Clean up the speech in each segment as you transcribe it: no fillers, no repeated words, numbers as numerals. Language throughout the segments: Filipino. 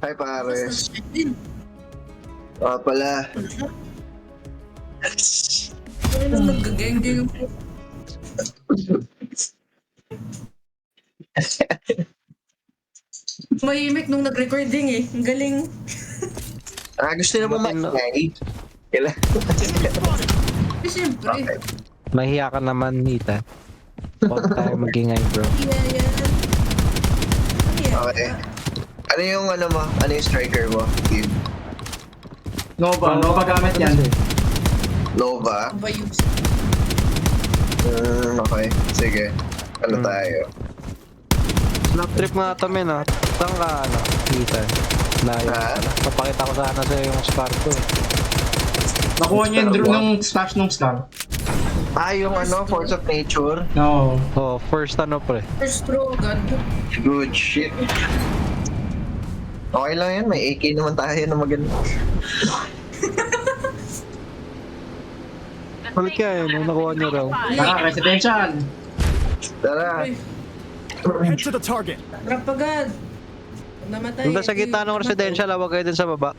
Hi, pares. Strike din. Pala. Ano nang nag-gang-gang po? Mahimik nung nag-recording eh. Ang galing. Gusto na mo maingay? Kailan? Eh, siyempre. Okay. Mahiya ka naman, Nita. Huwag tayo magingay, bro. Yeah, yan. Yeah. Okay. Ano yung ano mo? Ano yung striker mo? Team? Nova gamit yan. Nova? Ano ba yung... Okay. Sige. Ano tayo? Snap trip nga ito, men, ah. Saan ka, Nita? Layo. Ha? Papakita ko sana sa'yo yung scar ko, eh. Nakuha niya yung drone ng stash ng scar. Yung ano? Force of Nature? No. Oh, first ano, pre. First throw agad. Good shit. Okay lang yan. May AK naman tayo na maganda. Balik ka, eh. Nung nakuha niyo raw. Tara, residential. Tara. Uy, Head to the target. rap agad. Namatay. Nandun sa gitna ng residential, huwag kayo din sa baba.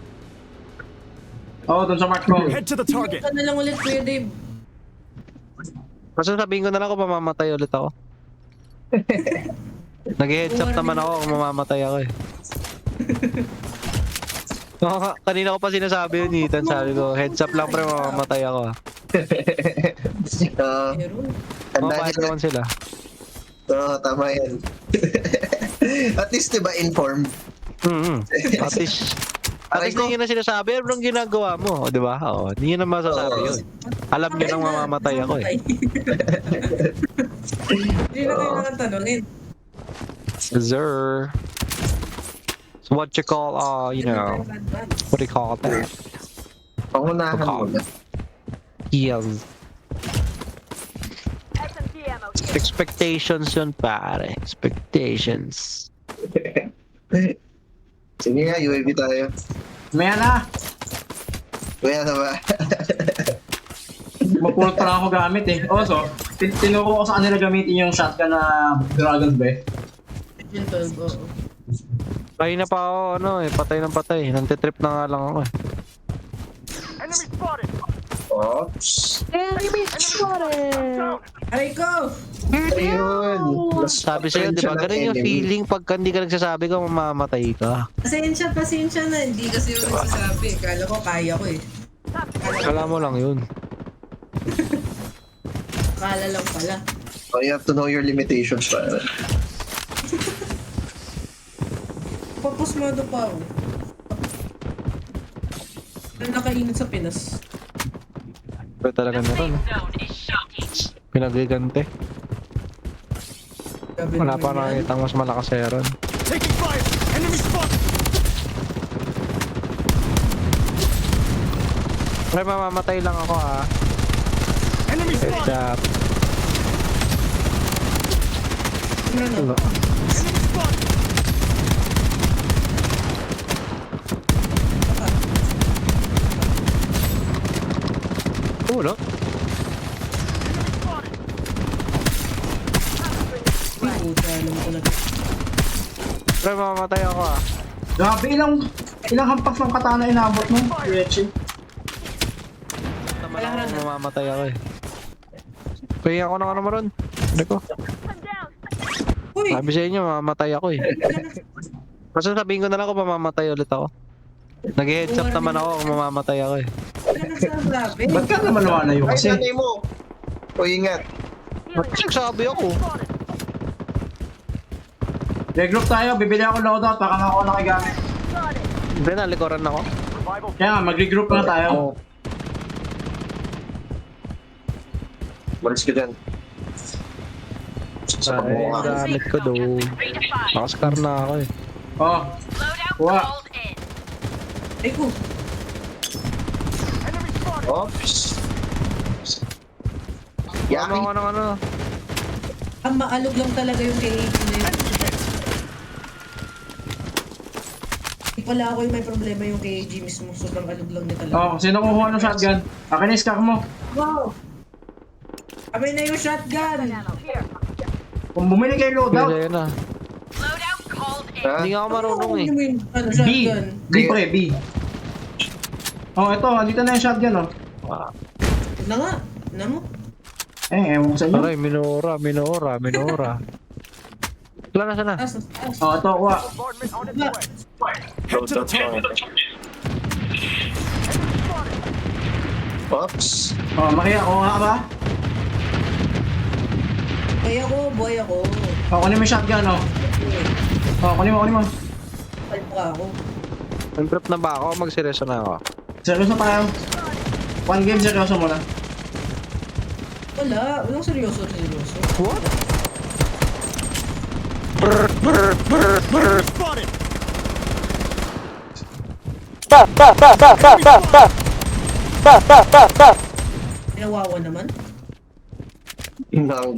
Oo, dun sa mark ko. Head to the target. Ka na lang ulit, Kuya Dave. Kasi sabihin ko na lang kung mamamatay ulit ako. Nag-heads up naman ako kung mamamatay ako, eh. Kanina ko pa sinasabi yun, Ethan. Sabi ko, heads up lang, pre, mamamatay ako, ah. Meron. Handa Mabait nila. naman sila. Oo, tama yan. At least, diba, informed? At least hindi nyo na sinasabi, anong ginagawa mo, di ba? Oo, hindi nyo na masasabi yun. Alam nyo nang mamamatay ako, eh. Hindi na kailangan tanongin. Sir. So what you call, you know, what do you call that? Pangunahan mo na. Heels. Expectations yun, pare. Expectations. Sige nga, UAV tayo. Maya na. Kuya na ba? Mapulot pa lang ako gamit eh. Also, tinuro ko sa kanila gamitin yung shotgun na Dragon Breath. Yung 12, oo. Patay na pa ako, ano eh, patay ng patay. Nantitrip na nga lang ako, eh. Oops. Aray ko! Ayun. Sabi sa'yo, di ba, ganun yung feeling pagka hindi ka nagsasabi ka, mamamatay ka. Pasensya na. Hindi kasi yung nagsasabi. Kala ko kaya ko eh. Kala mo lang yun. Kala lang pala. So you have to know your limitations para. Papusmado pa ako. Ano nakainit sa Pinas? Pero talaga meron, eh. Pinagigante. Grabe Wala naman pa yan. nakikita mas malakas sa'yo ron. Taking fire. Enemy spotted. Pre, mamamatay lang ako, ah. Enemy Heads spotted. up. Ano? Enemy spotted. Ulo. Puta, alam ko na. Pre, mamamatay ako, ah. Grabe, ilang hampas ng katana inabot mo, Richie. Tama lang ako, mamamatay ako, eh. Pahinga ko ng ano mo ron. Hindi ko. Uy! Sabi sa inyo, mamamatay ako, eh. Kasi sabihin ko na lang kung mamamatay ulit ako. Nag-heads up naman ako kung mamamatay ako, eh. Ano nagsasabi? Ba't ka naman lumalayo Ay, kasi? nanay mo! O, ingat. Kasi sabi ako. Regroup tayo, bibili ako loadout, baka nga ako nakagamit. Hindi, nalikuran ako. Kaya nga, mag-regroup na tayo. Malis ka dyan. Sa Ay, pagmumukha. gamit ko doon. Nakascar na ako, eh. Oh, kuha. Ay ko! Oops. Yaki. Ano. Ang maalog lang talaga yung KAG na yun. Hindi pala ako yung may problema yung KAG mismo. Sobrang alog lang niya talaga. Oh, sino kukuha ng shotgun? Akin na iskak mo. Wow! Kami na yung shotgun! Kung bumili kayo Pwede loadout, yun, ah. Loadout called in. Ha? Hindi nga ako marunong eh. Hindi mo yung ano, B. shotgun. B pre, B. Oh, ito. Dito na yung shotgun, oh. Yun na nga. Ano mo? Ewan ko sa inyo. Aray, minora. Wala na sana. Taas, taas. Oh, ito, kuha. Bombardment on its Wala. way. Head to the target. Pops. Oh, Maria, kuha ka ba? Boy ako. Oh, kunin mo yung shotgun, oh. Oh, kunin mo. Palpa ako. Prep na ba ako? Magseryoso na ako. Seryoso tayo. One game, seryoso muna. Walang seryoso. What? Enemy spotted. Pinawawa naman. Nang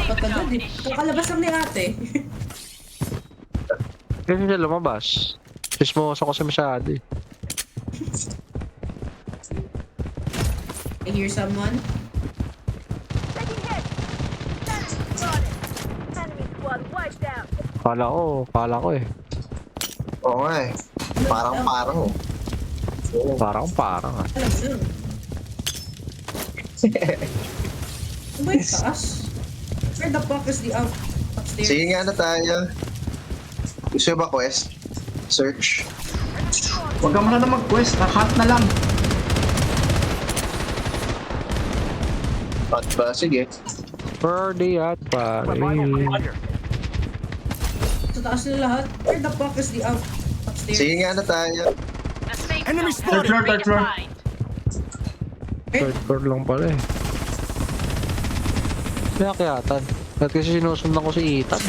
Patagad eh. Kakalabas lang ni ate. Kasi siya lumabas. Sismoso ko sa masyado eh. I hear someone. Enemy squad wiped out. Kala ko eh. Oo nga eh. Parang. Parang ah. Alam mo yun. Ano ba yung taas? Where the fuck is the upstairs? Sige nga na tayo. Gusto ba quest? Search. Huwag ka muna na mag-quest. Hunt na lang. Hot ba? Sige. Birdie at pare. Sa taas na lahat. Where the fuck is the upstairs? Sige nga na tayo. Enemy Third spotted. floor, third floor. Third floor lang pala eh. Kaya kayatan. Ba't kasi sinusundan ko si Ethan?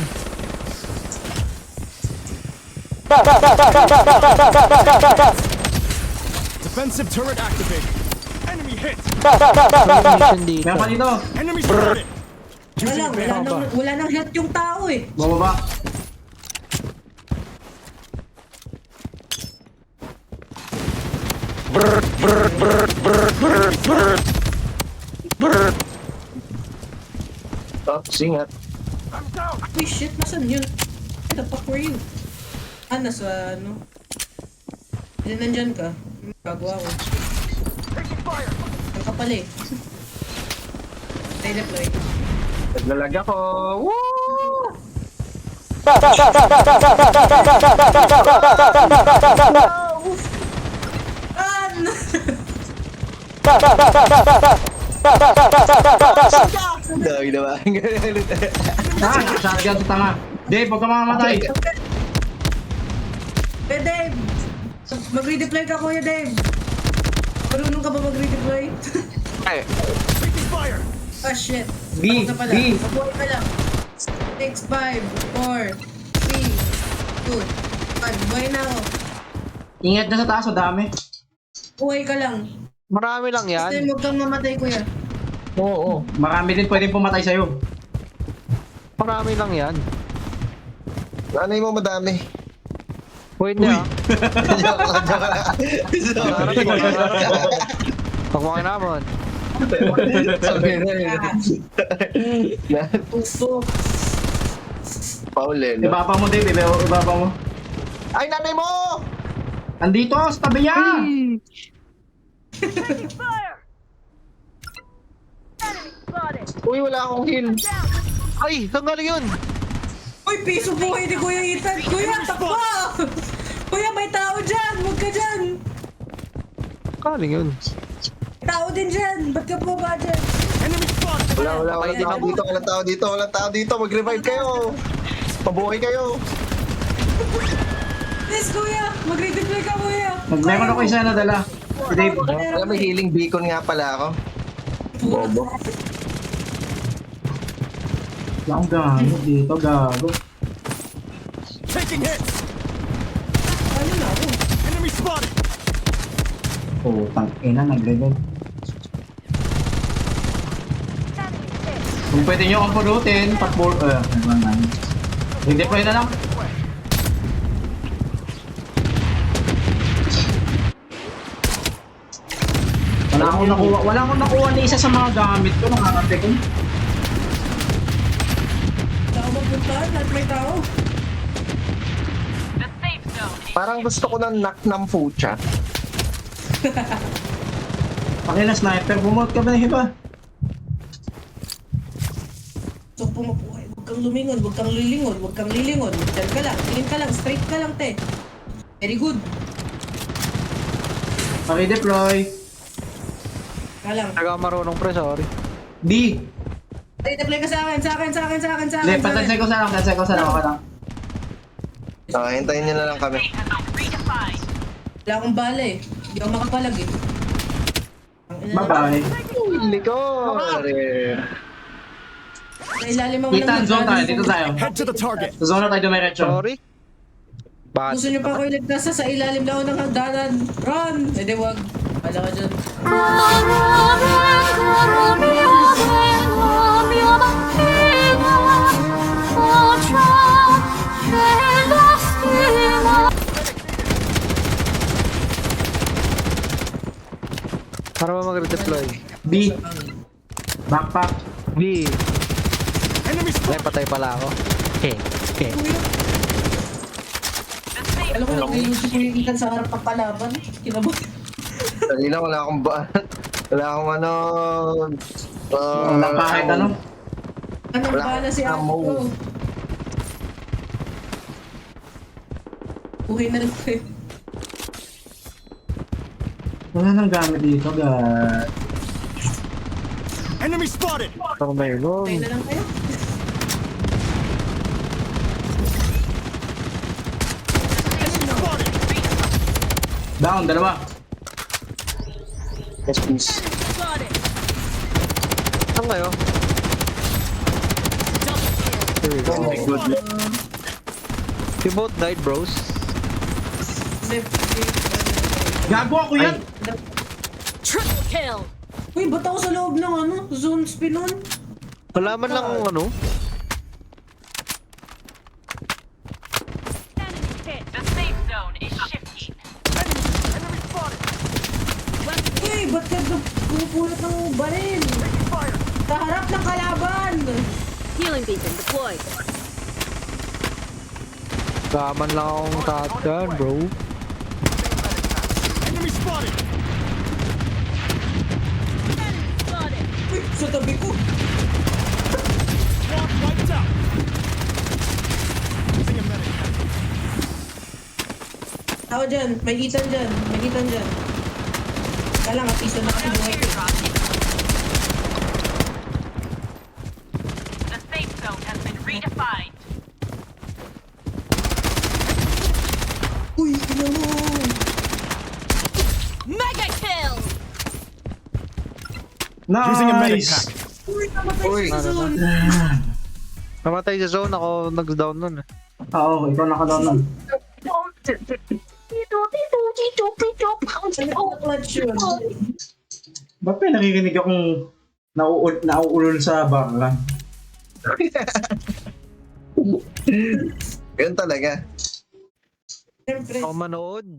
Defensive turret activated. Enemy hit. Mission dito. Meron pa dito. Enemy spotted. Wala nang hit yung tao eh. Bababa. Pops, ingat. I'm down. Uy shit, nasan yun? Where the fuck were you? Nasa ano? Hindi nandyan ka. Gagawa ko. Taking fire. Ang kapal eh. Deploy. Naglalag ako. Woo! Run! Dami na ba? Shotgun sa tanga. Dave, huwag ka mamamatay. Dave! Mag-redeploy ka, Kuya Dave! Marunong ka ba mag-redeploy? Ay, Taking fire. Ah, shit. B, Tapos na pala. B. Mabuhay ka lang. 6, 5, 4, 3, 2, 1. Buhay na ako. Ingat na sa taas, o dami. Buhay ka lang. marami lang yan. Basta huwag kang mamatay, Kuya. Oo. Marami din pwedeng pumatay sa'yo. Marami lang yan. Nanay mo madami. Pwede ah. Joke lang. Harap mo, harap mo. Pag mo kinamon. Okay na yun. Puso. Paulin. Ibaba mo, Dave. Ibaba mo. Ay, nanay mo! Andito, sa tabi niya! Taking fire. Enemy spotted. Uy, wala akong heal. Ay, saan galing yun? Uy, piso buhay ni Kuya Ethan. Kuya, takbo! Kuya, may tao dyan. Huwag ka dyan. Galing yun. Tao din dyan. Ba't ka po ba dyan? Enemy spotted. Wala Patay din tao ako. dito. Walang tao dito. Mag-revive kayo. Pabuhay kayo. Please, Kuya. Mag-redeploy ka, Kuya. Meron ako isa na dala. Si Dave. Alam, may healing beacon nga pala ako. Bobo. Wala akong gago dito, gago. Taking hits. Ano na ako? Enemy spotted. Oh, tangina, nag-revive. Enemy hit. Kung pwede nyo akong pulutin, pat-board, deploy na lang. Wala akong nakuha ni isa sa mga gamit ko, nakakate ko. Wala ako pupuntahan? Lahat may tao. Parang gusto ko ng knock ng fucha. Pakila sniper, bumot ka ba na iba? So, pumapuhay. Huwag kang lumingon, huwag kang lilingon, huwag kang lilingon. Diyan ka lang, tingin ka lang, straight ka lang, te. Very good. Paki-deploy. Ka lang. Taga marunong pre, sorry. D. Ay, deploy ka sa akin, sa akin, sa akin, sa akin, sa akin. Hindi, sa akin. patansay ko sa lang, patansay ko sa lang, okay lang. Hintayin nyo na lang kami. Wala akong bala eh. Hindi ako makapalag eh. Ang ina- Bye-bye. Likod! Sa ilalim ang Kita, zone tayo, dito tayo. Head to the target. Sa zone na tayo dumiretso. Sorry. Bakit? Gusto nyo pa ako iligtas sa ilalim na ako ng hagdanan. Run! Eh di wag. Wala ka dyan. Para ba mag-redeploy? B. Backpack. B. Enemy Ay, spotted. patay pala ako. Alam ko nag-ilusip ko yung ikan sa harap ng kalaban. Kinabot. Kanina wala akong ba... Wala akong ano... Wala kahit ano. Anong Wala bala si akong Ako? ammo. Buhay na lang ko eh. Wala nang gamit dito, guys. Enemy spotted. Ano ba yun? Buhay na lang kayo. Enemy spotted. Down, dalawa. Yes, please. Saan kayo? Oh my goodness. We both died, bros. Gago ako yan! Triple kill. Uy, ba't ako sa loob ng ano? Zone spinon? Wala man lang kung ano. Enemy hit. The safe zone is shifting. Enemy spotted. Uy, ba't ka pupulot ng baril? Sa harap ng kalaban! Healing beacon deployed. Gaman lang akong shotgun, bro. Enemy spotted. Spotted. Uy, sa tabi ko! Squad wiped out. Using a medic. Tao dyan, may itan dyan, may itan dyan. Kaya lang, at isa na kasi buhay ko. The safe zone has been redefined. Uy, ina mo! Mega kill. Nice! Using a medic pack. Uy, namatay Uy. sa zone! Namatay sa zone, ako nag-down nun eh. Oo, ikaw naka-down nun. Clutch yun. Ba't may nakikininig akong nauulol sa baka? Ganun talaga. Siyempre. Ako manood.